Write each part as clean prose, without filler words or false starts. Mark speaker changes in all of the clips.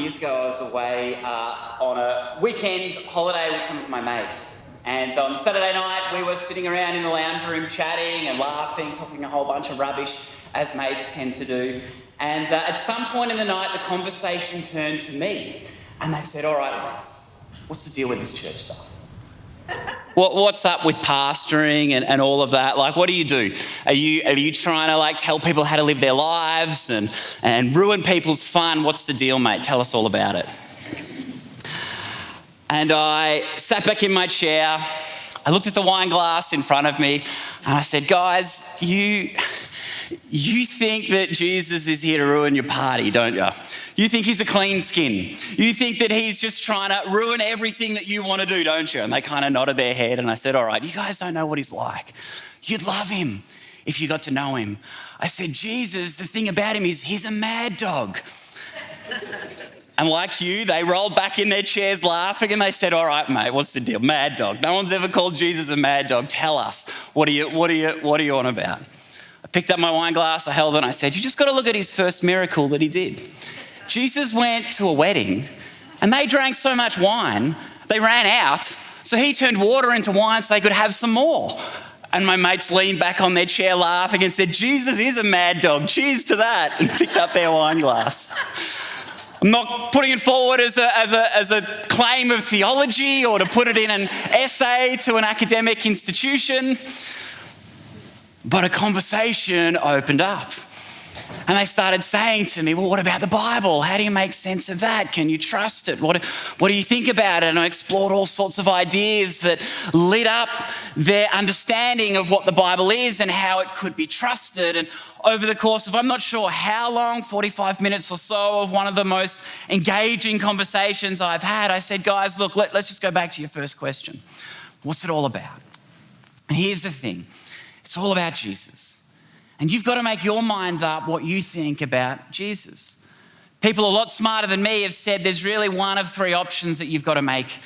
Speaker 1: years ago, I was away on a weekend holiday with some of my mates. And on Saturday night, we were sitting around in the lounge room chatting and laughing, talking a whole bunch of rubbish, as mates tend to do. And at some point in the night, the conversation turned to me. And they said, all right, mates, what's the deal with this church stuff? What's up with pastoring and all of that? Like, what do you do? Are you trying to tell people how to live their lives and ruin people's fun? What's the deal, mate? Tell us all about it. And I sat back in my chair. I looked at the wine glass in front of me and I said, guys, you think that Jesus is here to ruin your party, don't you? You think he's a clean skin. You think that he's just trying to ruin everything that you want to do, don't you? And they kind of nodded their head and I said, all right, you guys don't know what he's like. You'd love him if you got to know him. I said, Jesus, the thing about him is he's a mad dog. And like you, they rolled back in their chairs laughing and they said, all right, mate, what's the deal? Mad dog. No one's ever called Jesus a mad dog. Tell us, what are you on about? I picked up my wine glass, I held it and I said, you just got to look at his first miracle that he did. Jesus went to a wedding and they drank so much wine, they ran out. So he turned water into wine so they could have some more. And my mates leaned back on their chair laughing and said, Jesus is a mad dog. Cheers to that. And picked up their wine glass. I'm not putting it forward as a claim of theology or to put it in an essay to an academic institution. But a conversation opened up. And they started saying to me, well, what about the Bible? How do you make sense of that? Can you trust it? What do you think about it? And I explored all sorts of ideas that lit up their understanding of what the Bible is and how it could be trusted. And over the course of, I'm not sure how long, 45 minutes or so of one of the most engaging conversations I've had, I said, guys, look, let's just go back to your first question. What's it all about? And here's the thing. It's all about Jesus. And you've got to make your mind up what you think about Jesus. People a lot smarter than me have said there's really one of three options that you've got to make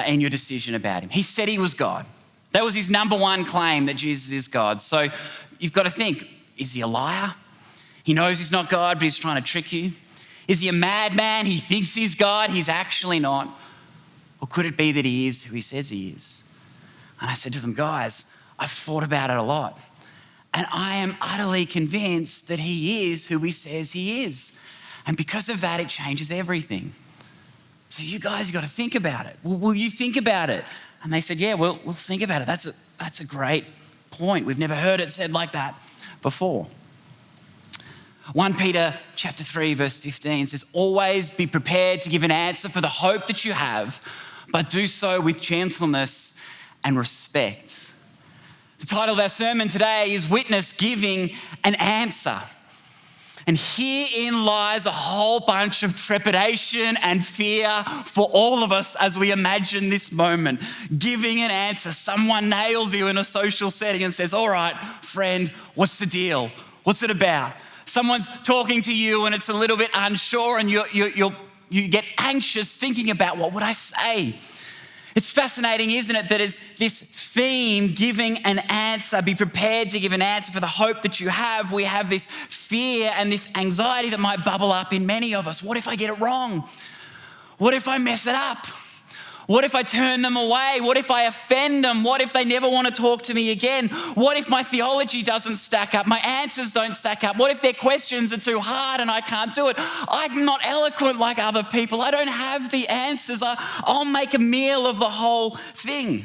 Speaker 1: in your decision about him. He said he was God. That was his number one claim, that Jesus is God. So you've got to think, is he a liar? He knows he's not God, but he's trying to trick you. Is he a madman? He thinks he's God, he's actually not. Or could it be that he is who he says he is? And I said to them, guys, I've thought about it a lot. And I am utterly convinced that he is who he says he is. And because of that, it changes everything. So you guys, you got to think about it. Will you think about it? And they said, yeah, we'll think about it. That's a great point. We've never heard it said like that before. 1 Peter chapter 3, verse 15 says, always be prepared to give an answer for the hope that you have, but do so with gentleness and respect. The title of our sermon today is Witness Giving an Answer. And herein lies a whole bunch of trepidation and fear for all of us as we imagine this moment. Giving an answer. Someone nails you in a social setting and says, all right, friend, what's the deal? What's it about? Someone's talking to you and it's a little bit unsure and you get anxious thinking about what would I say? It's fascinating, isn't it, that it's this theme, giving an answer, be prepared to give an answer for the hope that you have. We have this fear and this anxiety that might bubble up in many of us. What if I get it wrong? What if I mess it up? What if I turn them away? What if I offend them? What if they never want to talk to me again? What if my theology doesn't stack up? My answers don't stack up? What if their questions are too hard and I can't do it? I'm not eloquent like other people. I don't have the answers. I'll make a meal of the whole thing.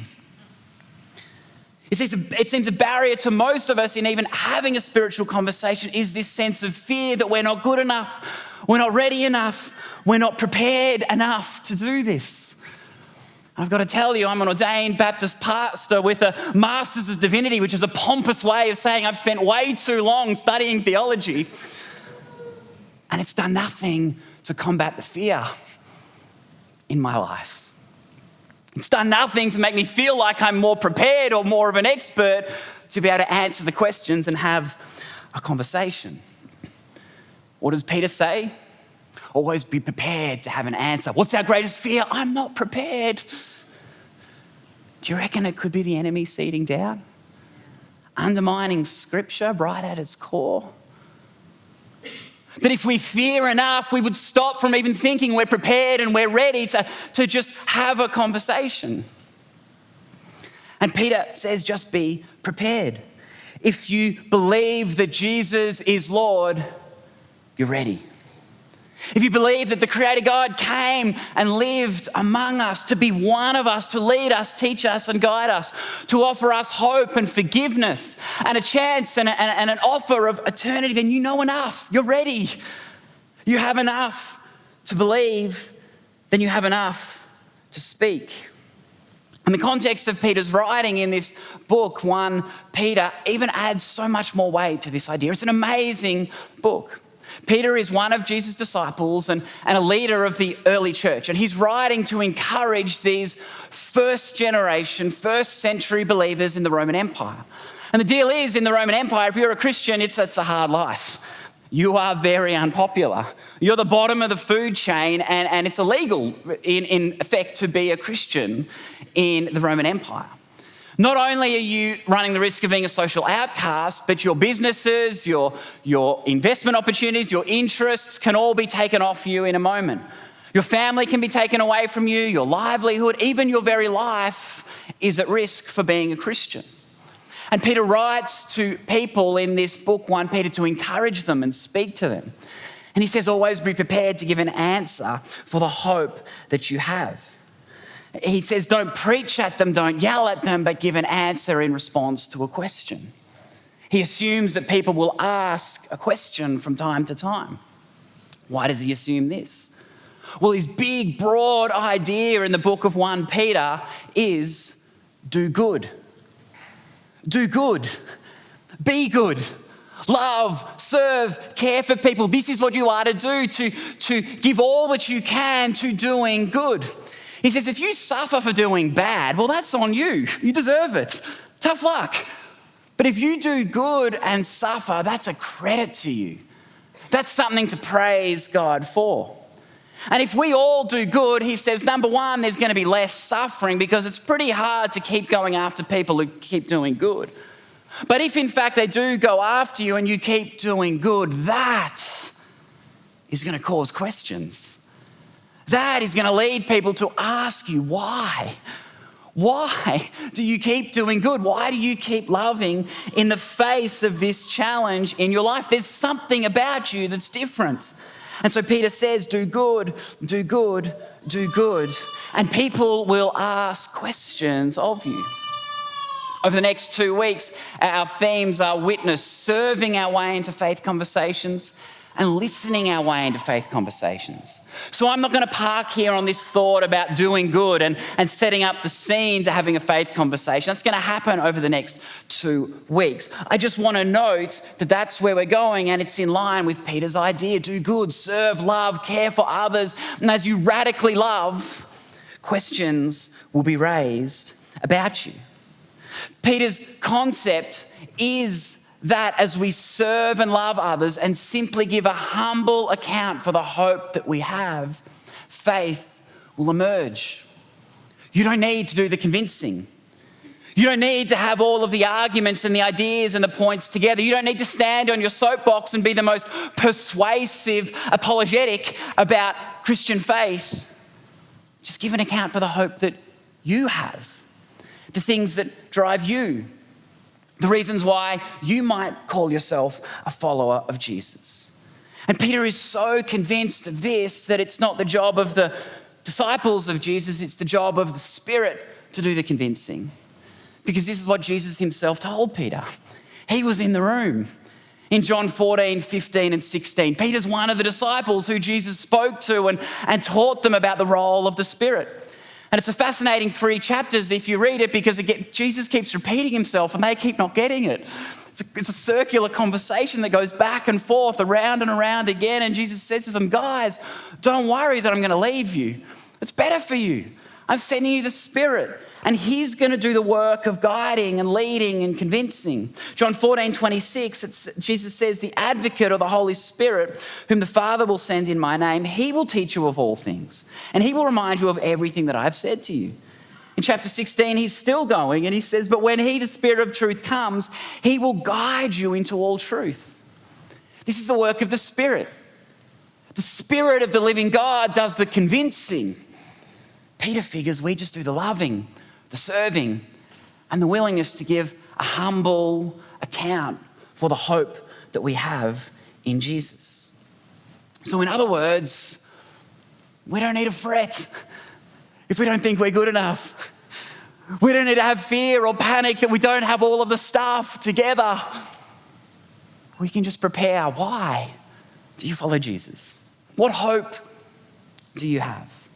Speaker 1: It seems a barrier to most of us in even having a spiritual conversation is this sense of fear that we're not good enough, we're not ready enough, we're not prepared enough to do this. I've got to tell you, I'm an ordained Baptist pastor with a Master's of Divinity, which is a pompous way of saying I've spent way too long studying theology. And it's done nothing to combat the fear in my life. It's done nothing to make me feel like I'm more prepared or more of an expert to be able to answer the questions and have a conversation. What does Peter say? Always be prepared to have an answer. What's our greatest fear? I'm not prepared. Do you reckon it could be the enemy seeding doubt? Undermining scripture right at its core? That if we fear enough, we would stop from even thinking we're prepared and we're ready to just have a conversation. And Peter says, just be prepared. If you believe that Jesus is Lord, you're ready. If you believe that the Creator God came and lived among us to be one of us, to lead us, teach us and guide us, to offer us hope and forgiveness and a chance and an offer of eternity, then you know enough. You're ready. You have enough to believe, then you have enough to speak. And the context of Peter's writing in this book, 1 Peter, even adds so much more weight to this idea. It's an amazing book. Peter is one of Jesus' disciples and a leader of the early church. And he's writing to encourage these first generation, first century believers in the Roman Empire. And the deal is, in the Roman Empire, if you're a Christian, it's a hard life. You are very unpopular. You're the bottom of the food chain, and it's illegal in effect to be a Christian in the Roman Empire. Not only are you running the risk of being a social outcast, but your businesses, your investment opportunities, your interests can all be taken off you in a moment. Your family can be taken away from you, your livelihood, even your very life is at risk for being a Christian. And Peter writes to people in this book, 1 Peter, to encourage them and speak to them. And he says, always be prepared to give an answer for the hope that you have. He says, don't preach at them, don't yell at them, but give an answer in response to a question. He assumes that people will ask a question from time to time. Why does he assume this? Well, his big, broad idea in the book of 1 Peter is do good. Do good. Be good. Love, serve, care for people. This is what you are to do, to give all that you can to doing good. He says, if you suffer for doing bad, well, that's on you. You deserve it. Tough luck. But if you do good and suffer, that's a credit to you. That's something to praise God for. And if we all do good, he says, number one, there's going to be less suffering because it's pretty hard to keep going after people who keep doing good. But if in fact they do go after you and you keep doing good, that is going to cause questions. That is going to lead people to ask you, why? Why do you keep doing good? Why do you keep loving in the face of this challenge in your life? There's something about you that's different. And so Peter says, do good, do good, do good. And people will ask questions of you. Over the next 2 weeks, our themes are witness, serving our way into faith conversations, and listening our way into faith conversations. So I'm not going to park here on this thought about doing good and setting up the scene to having a faith conversation. That's going to happen over the next 2 weeks. I just want to note that that's where we're going, and it's in line with Peter's idea. Do good, serve, love, care for others. And as you radically love, questions will be raised about you. Peter's concept is that as we serve and love others and simply give a humble account for the hope that we have, faith will emerge. You don't need to do the convincing. You don't need to have all of the arguments and the ideas and the points together. You don't need to stand on your soapbox and be the most persuasive apologetic about Christian faith. Just give an account for the hope that you have, the things that drive you, the reasons why you might call yourself a follower of Jesus. And Peter is so convinced of this that it's not the job of the disciples of Jesus, it's the job of the Spirit to do the convincing. Because this is what Jesus himself told Peter. He was in the room. In John 14, 15 and 16, Peter's one of the disciples who Jesus spoke to and taught them about the role of the Spirit. And it's a fascinating 3 chapters if you read it because Jesus keeps repeating himself and they keep not getting it. It's a circular conversation that goes back and forth, around and around again. And Jesus says to them, guys, don't worry that I'm going to leave you. It's better for you. I'm sending you the Spirit. And he's going to do the work of guiding and leading and convincing. John 14, 26, Jesus says, the advocate or the Holy Spirit, whom the Father will send in my name, he will teach you of all things. And he will remind you of everything that I've said to you. In chapter 16, he's still going and he says, but when he, the Spirit of truth, comes, he will guide you into all truth. This is the work of the Spirit. The Spirit of the living God does the convincing. Peter figures we just do the loving, the serving, and the willingness to give a humble account for the hope that we have in Jesus. So in other words, we don't need to fret if we don't think we're good enough. We don't need to have fear or panic that we don't have all of the stuff together. We can just prepare. Why do you follow Jesus? What hope do you have?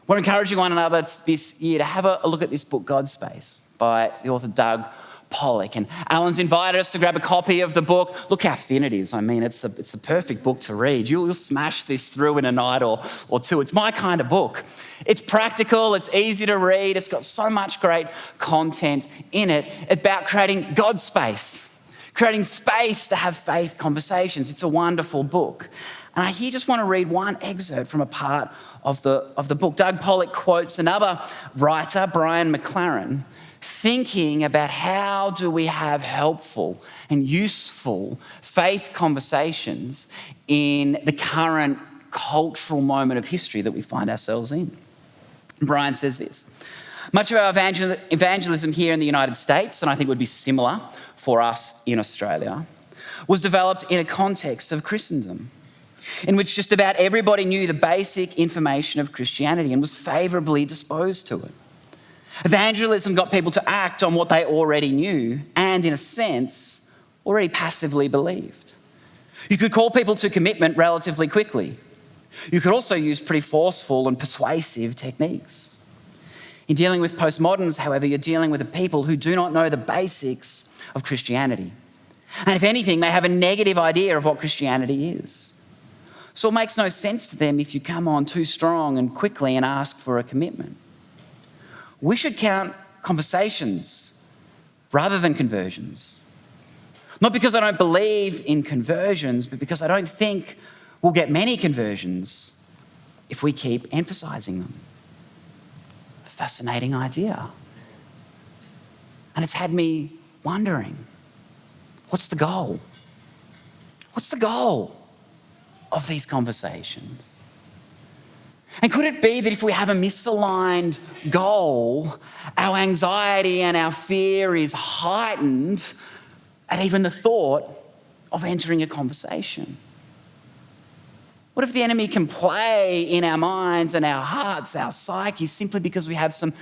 Speaker 1: We're encouraging one another this year to have a look at this book, God's Space, by the author Doug Pollock. And Alan's invited us to grab a copy of the book. Look how thin it is. I mean, it's the perfect book to read. You'll smash this through in a night or two. It's my kind of book. It's practical. It's easy to read. It's got so much great content in it about creating God's space, creating space to have faith conversations. It's a wonderful book. And I here just want to read one excerpt from a part of the book. Doug Pollock quotes another writer, Brian McLaren, thinking about how do we have helpful and useful faith conversations in the current cultural moment of history that we find ourselves in. Brian says this: much of our evangelism here in the United States, and I think would be similar for us in Australia, was developed in a context of Christendom, in which just about everybody knew the basic information of Christianity and was favourably disposed to it. Evangelism got people to act on what they already knew and, in a sense, already passively believed. You could call people to commitment relatively quickly. You could also use pretty forceful and persuasive techniques. In dealing with postmoderns, however, you're dealing with a people who do not know the basics of Christianity. And if anything, they have a negative idea of what Christianity is. So it makes no sense to them if you come on too strong and quickly and ask for a commitment. We should count conversations rather than conversions. Not because I don't believe in conversions, but because I don't think we'll get many conversions if we keep emphasising them. Fascinating idea. And it's had me wondering, what's the goal? What's the goal of these conversations? And could it be that if we have a misaligned goal, our anxiety and our fear is heightened at even the thought of entering a conversation? What if the enemy can play in our minds and our hearts, our psyche, simply because we have some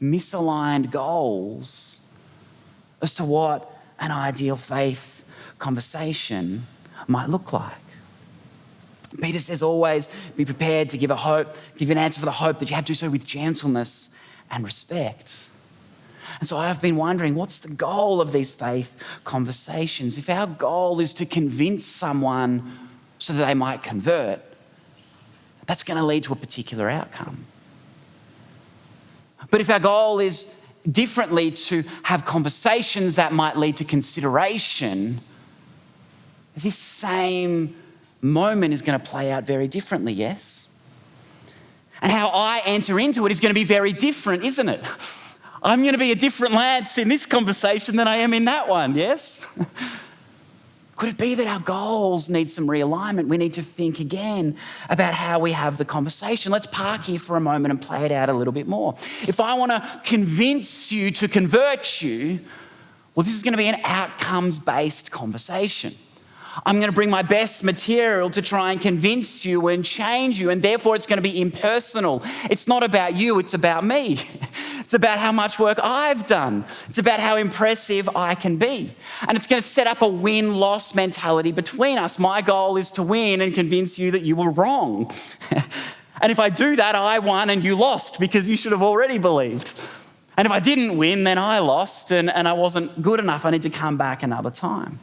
Speaker 1: misaligned goals as to what an ideal faith conversation might look like? Peter says always be prepared to give an answer for the hope that you have to do so with gentleness and respect. And so I've been wondering, what's the goal of these faith conversations? If our goal is to convince someone so that they might convert, that's going to lead to a particular outcome. But if our goal is differently to have conversations that might lead to consideration, this same moment is going to play out very differently, yes? And how I enter into it is going to be very different, isn't it? I'm going to be a different Lance in this conversation than I am in that one, yes? Could it be that our goals need some realignment? We need to think again about how we have the conversation. Let's park here for a moment and play it out a little bit more. If I want to convince you to convert you, well, this is going to be an outcomes-based conversation. I'm going to bring my best material to try and convince you and change you, and therefore it's going to be impersonal. It's not about you, it's about me. It's about how much work I've done. It's about how impressive I can be. And it's going to set up a win-loss mentality between us. My goal is to win and convince you that you were wrong. And if I do that, I won and you lost because you should have already believed. And if I didn't win, then I lost and I wasn't good enough. I need to come back another time.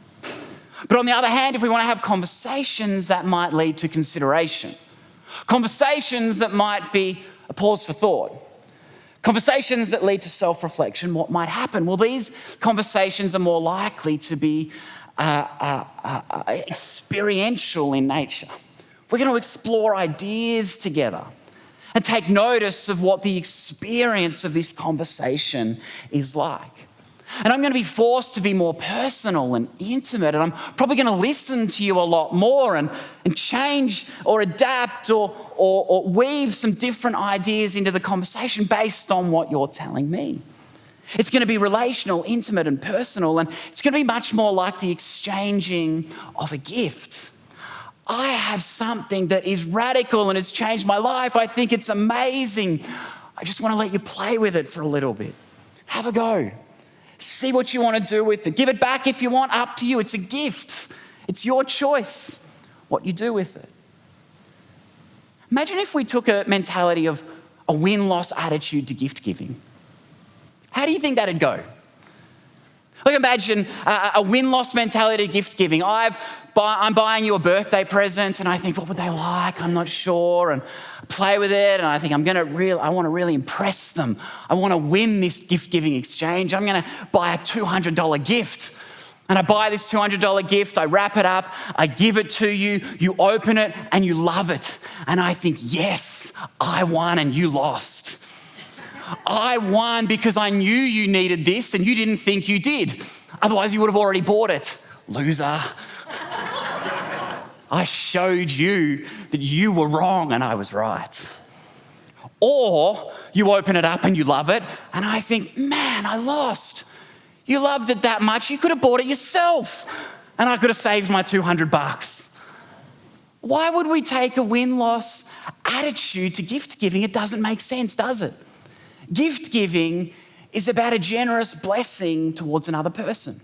Speaker 1: But on the other hand, if we want to have conversations that might lead to consideration, conversations that might be a pause for thought, conversations that lead to self-reflection, what might happen? Well, these conversations are more likely to be experiential in nature. We're going to explore ideas together and take notice of what the experience of this conversation is like.
Speaker 2: And I'm going to be forced to be more personal and intimate, and I'm probably going to listen to you a lot more and change or adapt or weave some different ideas into the conversation based on what you're telling me. It's going to be relational, intimate, and personal, and it's going to be much more like the exchanging of a gift. I have something that is radical and has changed my life. I think it's amazing. I just want to let you play with it for a little bit. Have a go. See what you want to do with it. Give it back if you want, up to you. It's a gift. It's your choice what you do with it. Imagine if we took a mentality of a win-loss attitude to gift giving. How do you think that'd go? Like imagine a win-loss mentality to gift giving. I'm buying you a birthday present and I think, what would they like? I'm not sure. And I play with it and I think I want to really impress them. I want to win this gift giving exchange. I'm going to buy a $200 gift. And I buy this $200 gift, I wrap it up, I give it to you, you open it and you love it. And I think, yes, I won and you lost. I won because I knew you needed this and you didn't think you did. Otherwise, you would have already bought it. Loser. I showed you that you were wrong and I was right. Or you open it up and you love it and I think, man, I lost. You loved it that much, you could have bought it yourself and I could have saved my $200. Why would we take a win-loss attitude to gift giving? It doesn't make sense, does it? Gift giving is about a generous blessing towards another person.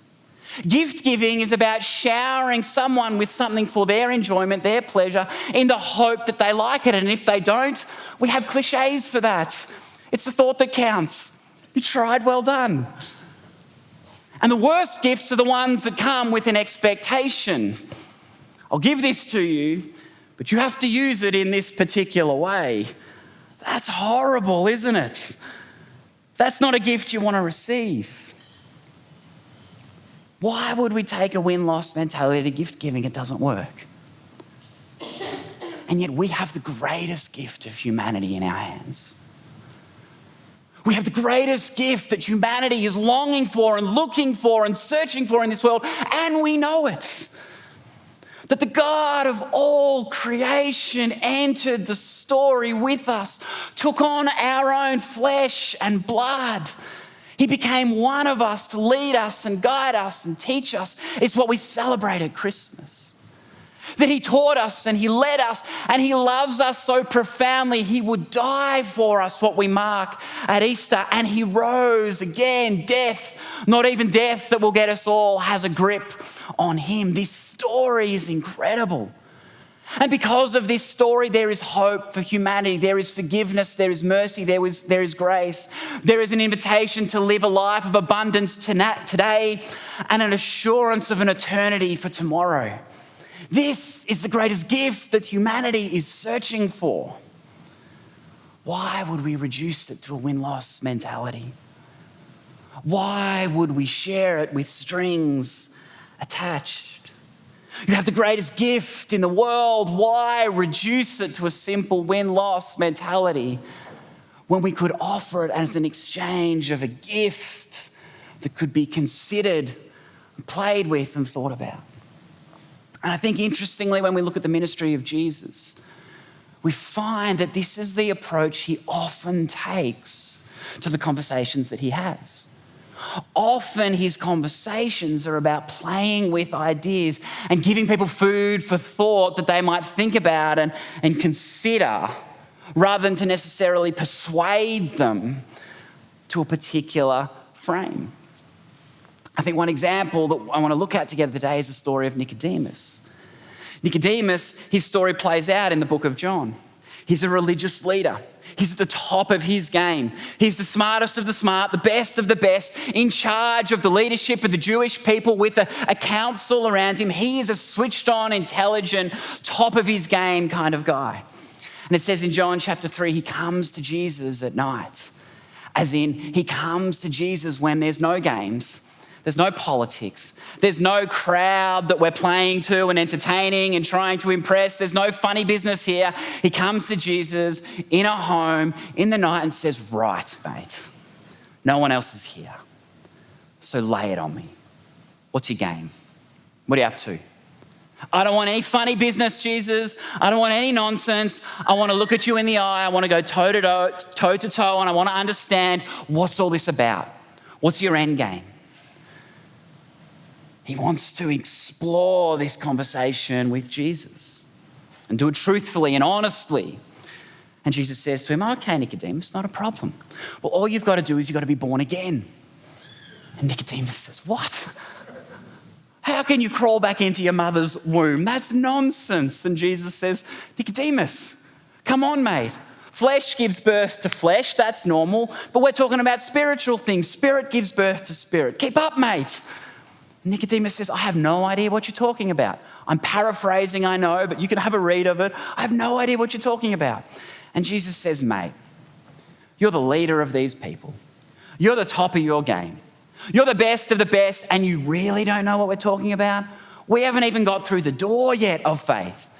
Speaker 2: Gift giving is about showering someone with something for their enjoyment, their pleasure, in the hope that they like it. And if they don't, we have cliches for that. It's the thought that counts. You tried, well done. And the worst gifts are the ones that come with an expectation. I'll give this to you, but you have to use it in this particular way. That's horrible, isn't it? That's not a gift you want to receive. Why would we take a win-loss mentality to gift giving? It doesn't work. And yet we have the greatest gift of humanity in our hands. We have the greatest gift that humanity is longing for and looking for and searching for in this world, and we know it. That the God of all creation entered the story with us, took on our own flesh and blood. He became one of us to lead us and guide us and teach us. It's what we celebrate at Christmas. That he taught us and he led us and he loves us so profoundly. He would die for us, what we mark at Easter, and he rose again. Death, not even death that will get us all, has a grip on him. This story is incredible. And because of this story, there is hope for humanity. There is forgiveness, there is mercy, there is grace. There is an invitation to live a life of abundance today and an assurance of an eternity for tomorrow. This is the greatest gift that humanity is searching for. Why would we reduce it to a win-loss mentality? Why would we share it with strings attached? You have the greatest gift in the world. Why reduce it to a simple win-loss mentality when we could offer it as an exchange of a gift that could be considered, played with, and thought about? And I think interestingly, when we look at the ministry of Jesus, we find that this is the approach he often takes to the conversations that he has. Often his conversations are about playing with ideas and giving people food for thought that they might think about and consider, rather than to necessarily persuade them to a particular frame. I think one example that I want to look at together today is the story of Nicodemus. Nicodemus, his story plays out in the book of John. He's a religious leader. He's at the top of his game. He's the smartest of the smart, the best of the best, in charge of the leadership of the Jewish people with a council around him. He is a switched on, intelligent, top of his game kind of guy. And it says in John chapter 3, he comes to Jesus at night. As in, he comes to Jesus when there's no games. There's no politics. There's no crowd that we're playing to and entertaining and trying to impress. There's no funny business here. He comes to Jesus in a home in the night and says, right, mate, no one else is here. So lay it on me. What's your game? What are you up to? I don't want any funny business, Jesus. I don't want any nonsense. I want to look at you in the eye. I want to go toe to toe, and I want to understand what's all this about. What's your end game? He wants to explore this conversation with Jesus and do it truthfully and honestly. And Jesus says to him, okay, Nicodemus, not a problem. Well, all you've got to do is you've got to be born again. And Nicodemus says, what? How can you crawl back into your mother's womb? That's nonsense. And Jesus says, Nicodemus, come on, mate. Flesh gives birth to flesh. That's normal. But we're talking about spiritual things. Spirit gives birth to spirit. Keep up, mate. Nicodemus says, I have no idea what you're talking about. I'm paraphrasing, I know, but you can have a read of it. I have no idea what you're talking about. And Jesus says, mate, you're the leader of these people. You're the top of your game. You're the best of the best, and you really don't know what we're talking about? We haven't even got through the door yet of faith.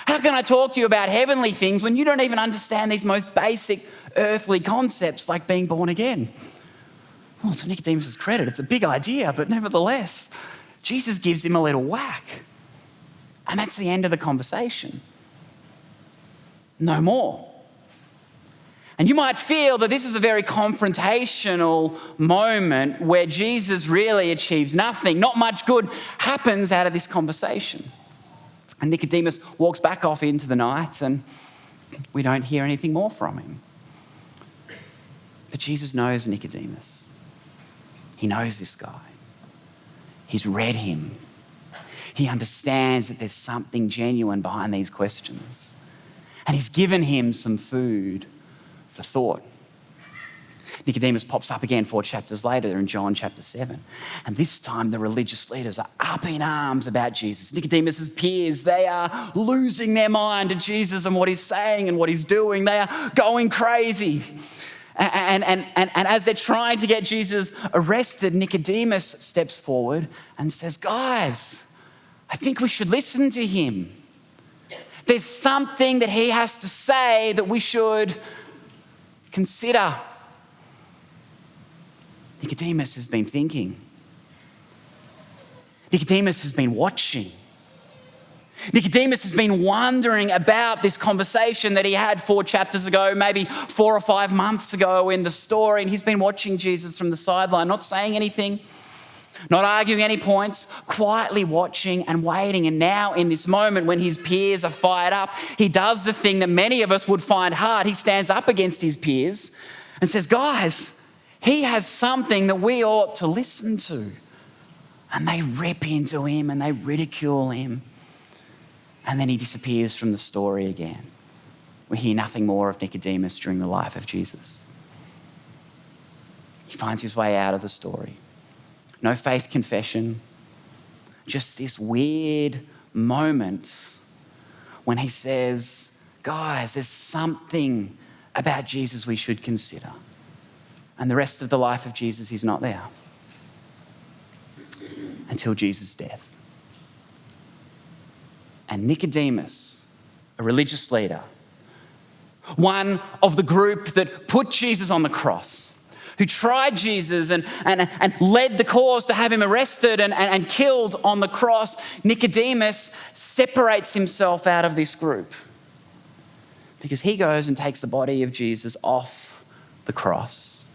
Speaker 2: How can I talk to you about heavenly things when you don't even understand these most basic earthly concepts like being born again? Well, to Nicodemus' credit, it's a big idea, but nevertheless, Jesus gives him a little whack. And that's the end of the conversation. No more. And you might feel that this is a very confrontational moment where Jesus really achieves nothing. Not much good happens out of this conversation. And Nicodemus walks back off into the night and we don't hear anything more from him. But Jesus knows Nicodemus. He knows this guy. He's read him. He understands that there's something genuine behind these questions. And he's given him some food for thought. Nicodemus pops up again 4 chapters later in John chapter 7. And this time the religious leaders are up in arms about Jesus. Nicodemus' peers, they are losing their mind at Jesus and what he's saying and what he's doing. They are going crazy. And as they're trying to get Jesus arrested, Nicodemus steps forward and says, guys, I think we should listen to him. There's something that he has to say that we should consider. Nicodemus has been thinking. Nicodemus has been watching. Nicodemus has been wondering about this conversation that he had 4 chapters ago, maybe 4 or 5 months ago in the story. And he's been watching Jesus from the sideline, not saying anything, not arguing any points, quietly watching and waiting. And now in this moment when his peers are fired up, he does the thing that many of us would find hard. He stands up against his peers and says, guys, he has something that we ought to listen to. And they rip into him and they ridicule him. And then he disappears from the story again. We hear nothing more of Nicodemus during the life of Jesus. He finds his way out of the story. No faith confession, just this weird moment when he says, guys, there's something about Jesus we should consider. And the rest of the life of Jesus, he's not there until Jesus' death. And Nicodemus, a religious leader, one of the group that put Jesus on the cross, who tried Jesus and led the cause to have him arrested and killed on the cross, Nicodemus separates himself out of this group because he goes and takes the body of Jesus off the cross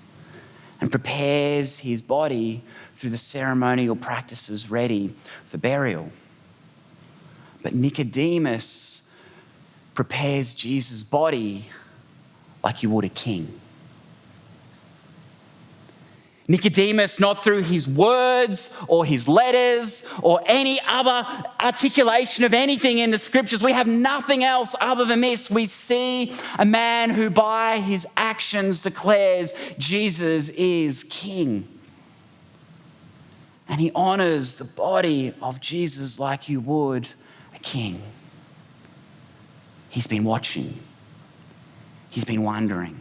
Speaker 2: and prepares his body through the ceremonial practices ready for burial. But Nicodemus prepares Jesus' body like you would a king. Nicodemus, not through his words or his letters or any other articulation of anything in the scriptures. We have nothing else other than this. We see a man who by his actions declares Jesus is king. And he honors the body of Jesus like you would a king. He's been watching. He's been wondering.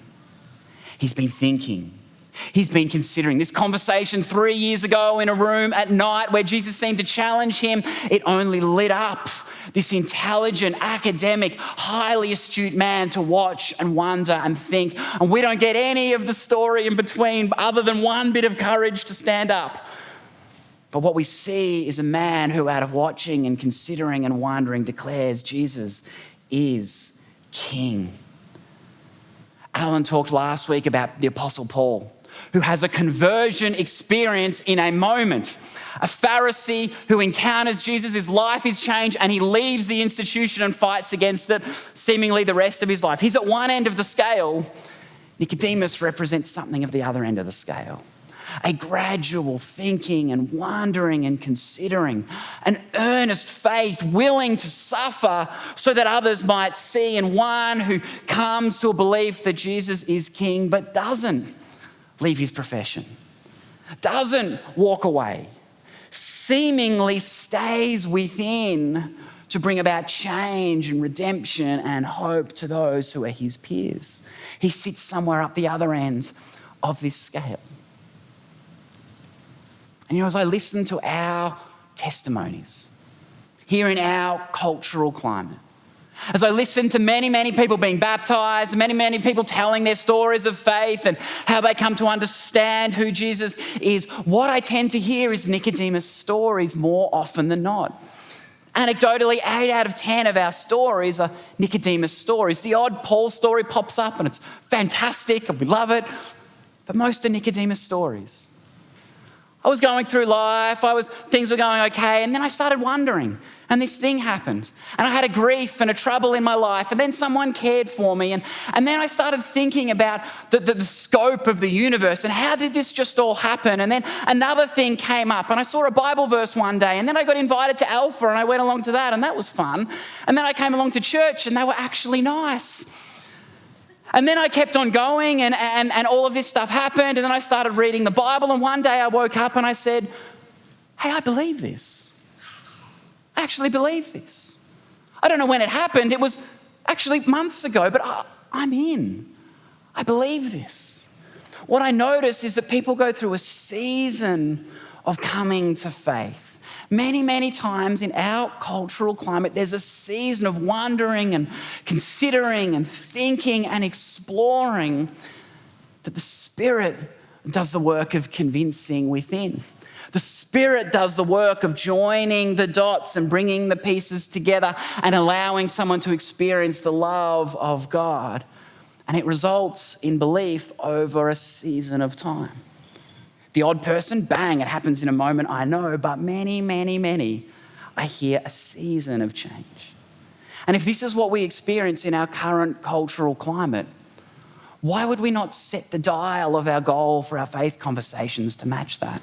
Speaker 2: He's been thinking. He's been considering. This conversation 3 years ago in a room at night where Jesus seemed to challenge him, it only lit up this intelligent, academic, highly astute man to watch and wonder and think. And we don't get any of the story in between other than one bit of courage to stand up. But what we see is a man who, out of watching and considering and wondering, declares Jesus is King. Alan talked last week about the Apostle Paul, who has a conversion experience in a moment. A Pharisee who encounters Jesus, his life is changed, and he leaves the institution and fights against it seemingly the rest of his life. He's at one end of the scale. Nicodemus represents something of the other end of the scale. A gradual thinking and wondering and considering, an earnest faith willing to suffer so that others might see, and one who comes to a belief that Jesus is King but doesn't leave his profession, doesn't walk away, seemingly stays within to bring about change and redemption and hope to those who are his peers. He sits somewhere up the other end of this scale. And as I listen to our testimonies here in our cultural climate, as I listen to many, many people being baptized, many, many people telling their stories of faith and how they come to understand who Jesus is, what I tend to hear is Nicodemus' stories more often than not. Anecdotally, 8 out of 10 of our stories are Nicodemus stories. The odd Paul story pops up and it's fantastic and we love it, but most are Nicodemus stories. I was going through life, things were going okay, and then I started wondering, and this thing happened. And I had a grief and a trouble in my life, and then someone cared for me, and then I started thinking about the scope of the universe and how did this just all happen? And then another thing came up, and I saw a Bible verse one day, and then I got invited to Alpha, and I went along to that, and that was fun. And then I came along to church, and they were actually nice. And then I kept on going and all of this stuff happened. And then I started reading the Bible. And one day I woke up and I said, hey, I believe this. I actually believe this. I don't know when it happened. It was actually months ago, but I'm in. I believe this. What I notice is that people go through a season of coming to faith. Many, many times in our cultural climate, there's a season of wondering and considering and thinking and exploring that the Spirit does the work of convincing within. The Spirit does the work of joining the dots and bringing the pieces together and allowing someone to experience the love of God. And it results in belief over a season of time. The odd person, bang, it happens in a moment, I know, but many, many, many, I hear a season of change. And if this is what we experience in our current cultural climate, why would we not set the dial of our goal for our faith conversations to match that?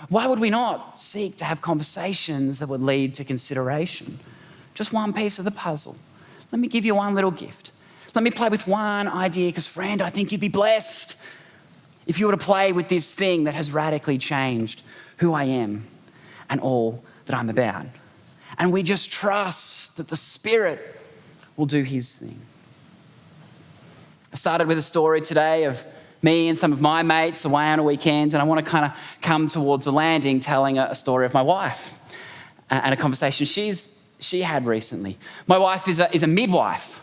Speaker 2: Why would we not seek to have conversations that would lead to consideration? Just one piece of the puzzle. Let me give you one little gift. Let me play with one idea, because friend, I think you'd be blessed if you were to play with this thing that has radically changed who I am and all that I'm about. And we just trust that the Spirit will do his thing. I started with a story today of me and some of my mates away on a weekend, and I want to kind of come towards a landing telling a story of my wife and a conversation she had recently. My wife is a midwife.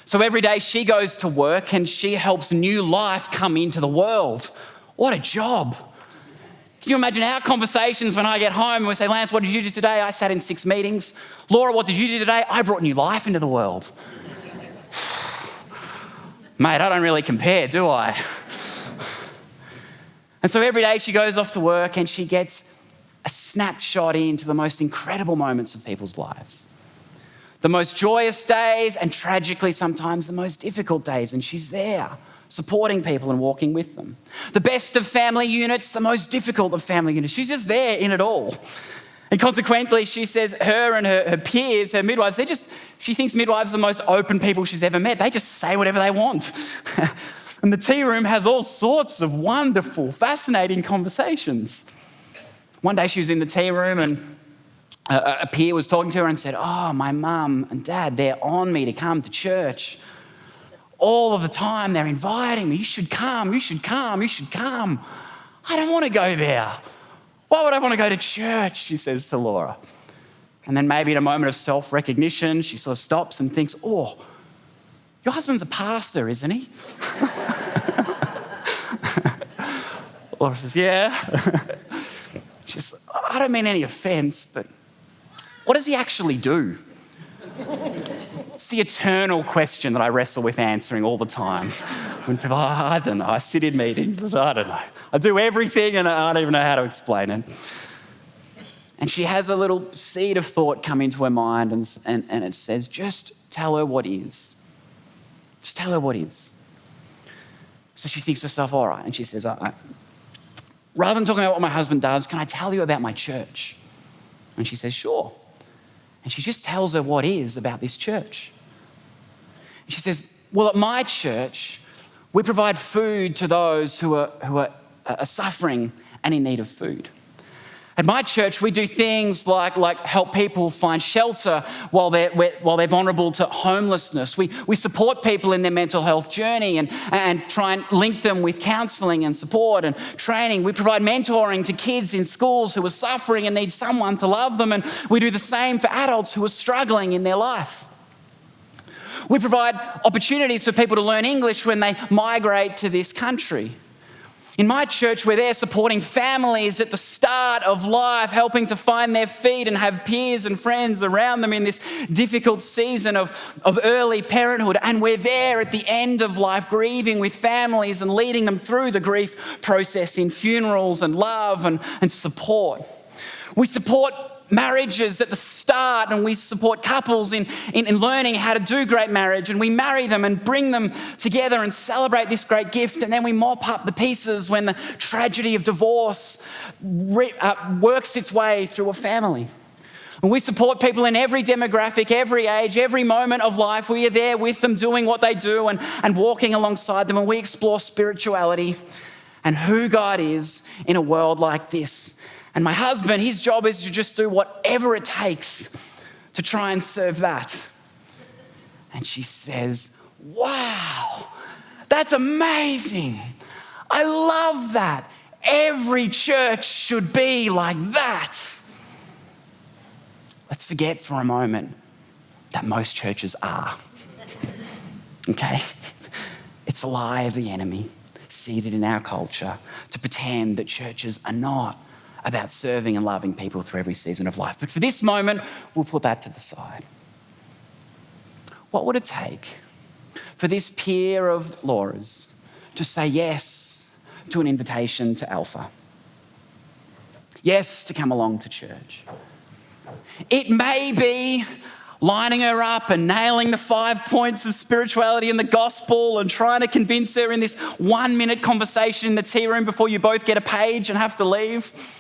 Speaker 2: So every day she goes to work and she helps new life come into the world. What a job. Can you imagine our conversations when I get home and we say, Lance, what did you do today? I sat in 6 meetings. Laura, what did you do today? I brought new life into the world. Mate, I don't really compare, do I? And so every day she goes off to work and she gets a snapshot into the most incredible moments of people's lives. The most joyous days and tragically sometimes the most difficult days, and she's there supporting people and walking with them. The best of family units, the most difficult of family units. She's just there in it all. And consequently, she says her and her peers, her midwives, she thinks midwives are the most open people she's ever met. They just say whatever they want. And the tea room has all sorts of wonderful, fascinating conversations. One day she was in the tea room and a peer was talking to her and said, oh, my mum and dad, they're on me to come to church. All of the time they're inviting me, you should come, you should come, you should come. I don't want to go there. Why would I want to go to church, she says to Laura. And then maybe in a moment of self-recognition, she sort of stops and thinks, oh, your husband's a pastor, isn't he? Laura says, yeah. She says, I don't mean any offense, but what does he actually do? It's the eternal question that I wrestle with answering all the time. When people, I don't know, I sit in meetings, I don't know. I do everything and I don't even know how to explain it. And she has a little seed of thought come into her mind and it says, just tell her what is. Just tell her what is. So she thinks to herself, all right, and she says, rather than talking about what my husband does, can I tell you about my church? And she says, sure. And she just tells her what is about this church. And she says, well, at my church, we provide food to those who are suffering and in need of food. At my church, we do things like help people find shelter while they're vulnerable to homelessness. We support people in their mental health journey and try and link them with counselling and support and training. We provide mentoring to kids in schools who are suffering and need someone to love them. And we do the same for adults who are struggling in their life. We provide opportunities for people to learn English when they migrate to this country. In my church, we're there supporting families at the start of life, helping to find their feet and have peers and friends around them in this difficult season of early parenthood. And we're there at the end of life, grieving with families and leading them through the grief process in funerals and love and support. We support marriages at the start, and we support couples in learning how to do great marriage, and we marry them and bring them together and celebrate this great gift, and then we mop up the pieces when the tragedy of divorce works its way through a family. And we support people in every demographic, every age, every moment of life. We are there with them doing what they do and walking alongside them, and we explore spirituality and who God is in a world like this. And my husband, his job is to just do whatever it takes to try and serve that. And she says, wow, that's amazing. I love that. Every church should be like that. Let's forget for a moment that most churches are. Okay? It's a lie of the enemy seated in our culture to pretend that churches are not about serving and loving people through every season of life. But for this moment, we'll put that to the side. What would it take for this peer of Laura's to say yes to an invitation to Alpha? Yes, to come along to church. It may be lining her up and nailing the 5 points of spirituality and the gospel and trying to convince her in this 1-minute conversation in the tea room before you both get a page and have to leave.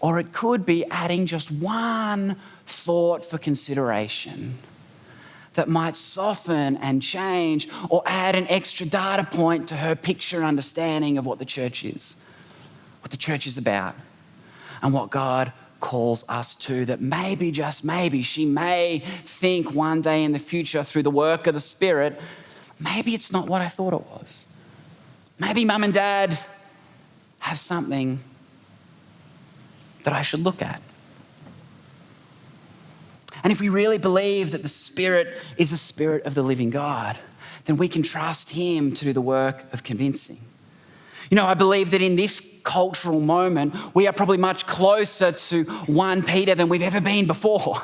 Speaker 2: Or it could be adding just one thought for consideration that might soften and change or add an extra data point to her picture and understanding of what the church is about, and what God calls us to, that maybe, just maybe, she may think one day in the future through the work of the Spirit, maybe it's not what I thought it was. Maybe mum and dad have something that I should look at. And if we really believe that the Spirit is the Spirit of the living God, then we can trust Him to do the work of convincing. You know, I believe that in this cultural moment, we are probably much closer to 1 Peter than we've ever been before.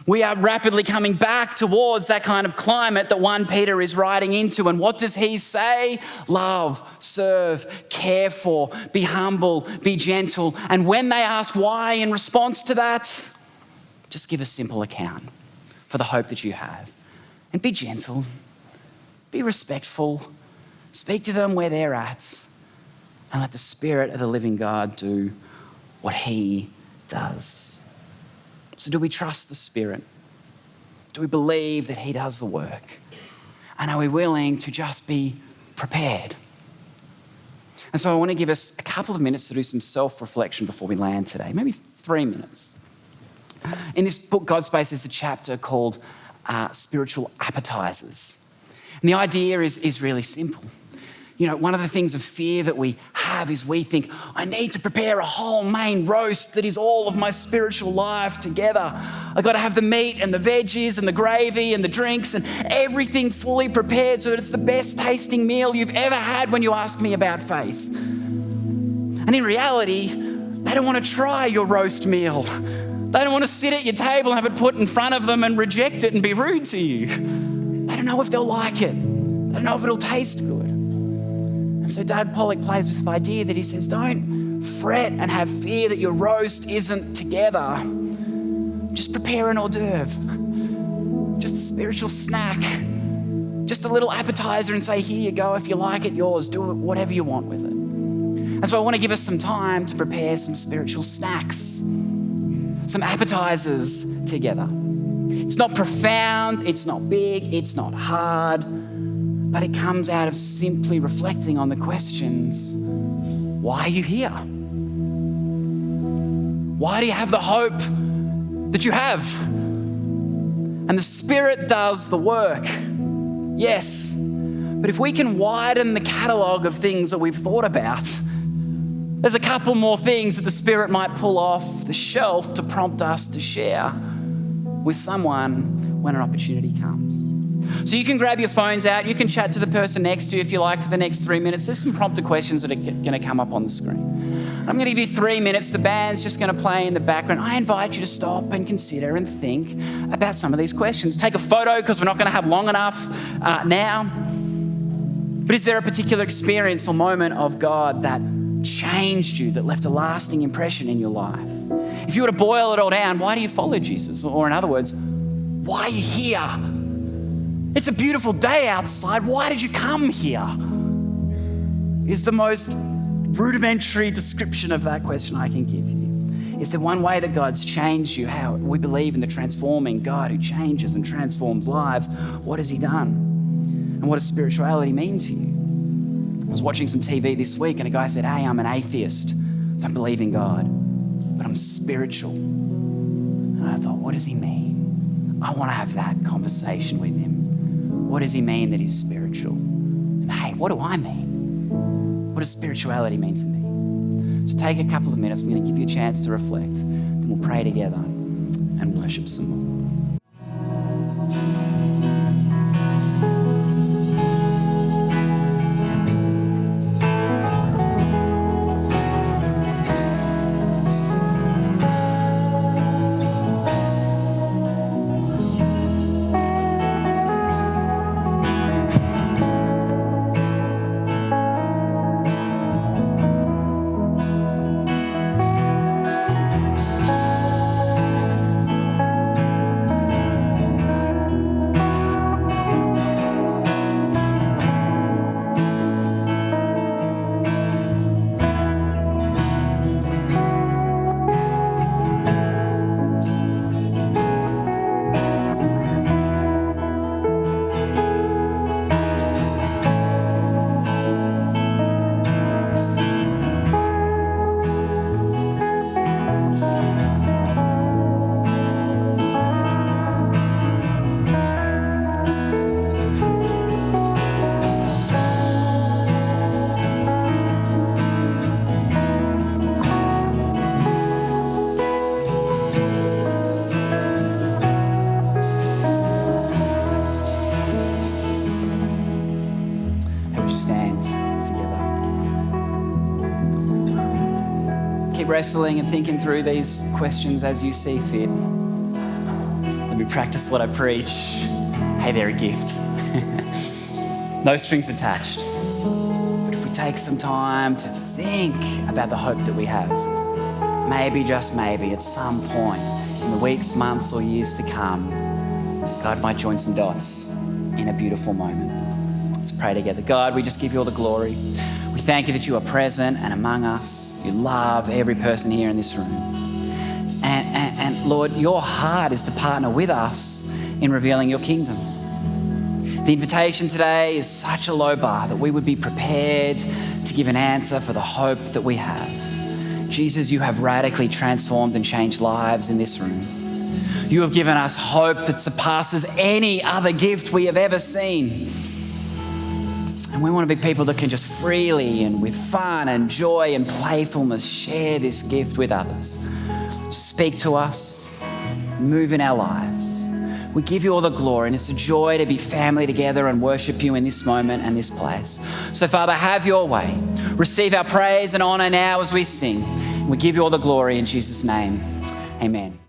Speaker 2: We are rapidly coming back towards that kind of climate that 1 Peter is writing into. And what does he say? Love, serve, care for, be humble, be gentle. And when they ask why in response to that, just give a simple account for the hope that you have. And be gentle, be respectful, speak to them where they're at, and let the Spirit of the living God do what He does. So do we trust the Spirit? Do we believe that He does the work? And are we willing to just be prepared? And so I want to give us a couple of minutes to do some self-reflection before we land today, maybe 3 minutes. In this book, God's Space, there's a chapter called Spiritual Appetizers. And the idea is really simple. One of the things of fear that we have is we think, I need to prepare a whole main roast that is all of my spiritual life together. I've got to have the meat and the veggies and the gravy and the drinks and everything fully prepared so that it's the best tasting meal you've ever had when you ask me about faith. And in reality, they don't want to try your roast meal. They don't want to sit at your table and have it put in front of them and reject it and be rude to you. They don't know if they'll like it. They don't know if it'll taste good. And so Dad Pollock plays with the idea that he says, don't fret and have fear that your roast isn't together. Just prepare an hors d'oeuvre, just a spiritual snack, just a little appetizer and say, here you go, if you like it, yours, do it, whatever you want with it. And so I want to give us some time to prepare some spiritual snacks, some appetizers together. It's not profound, it's not big, it's not hard, but it comes out of simply reflecting on the questions, why are you here? Why do you have the hope that you have? And the Spirit does the work, yes. But if we can widen the catalogue of things that we've thought about, there's a couple more things that the Spirit might pull off the shelf to prompt us to share with someone when an opportunity comes. So you can grab your phones out, you can chat to the person next to you if you like for the next 3 minutes. There's some prompted questions that are going to come up on the screen. I'm going to give you 3 minutes. The band's just going to play in the background. I invite you to stop and consider and think about some of these questions. Take a photo because we're not going to have long enough now. But is there a particular experience or moment of God that changed you, that left a lasting impression in your life? If you were to boil it all down, why do you follow Jesus? Or in other words, why are you here? It's a beautiful day outside. Why did you come here? Is the most rudimentary description of that question I can give you. Is there one way that God's changed you? How we believe in the transforming God who changes and transforms lives. What has He done? And what does spirituality mean to you? I was watching some TV this week and a guy said, hey, I'm an atheist. I don't believe in God, but I'm spiritual. And I thought, what does he mean? I want to have that conversation with him. What does he mean that he's spiritual? And hey, what do I mean? What does spirituality mean to me? So take a couple of minutes. I'm going to give you a chance to reflect. Then we'll pray together and worship some more. Wrestling and thinking through these questions as you see fit. Let me practice what I preach. Hey, they're a gift. No strings attached. But if we take some time to think about the hope that we have, maybe, just maybe, at some point in the weeks, months, or years to come, God might join some dots in a beautiful moment. Let's pray together. God, we just give you all the glory. We thank you that you are present and among us. You love every person here in this room. And Lord, your heart is to partner with us in revealing your kingdom. The invitation today is such a low bar that we would be prepared to give an answer for the hope that we have. Jesus, you have radically transformed and changed lives in this room. You have given us hope that surpasses any other gift we have ever seen. And we want to be people that can just freely and with fun and joy and playfulness share this gift with others. Just speak to us, move in our lives. We give you all the glory, and it's a joy to be family together and worship you in this moment and this place. So Father, have your way. Receive our praise and honor now as we sing. We give you all the glory in Jesus' name. Amen.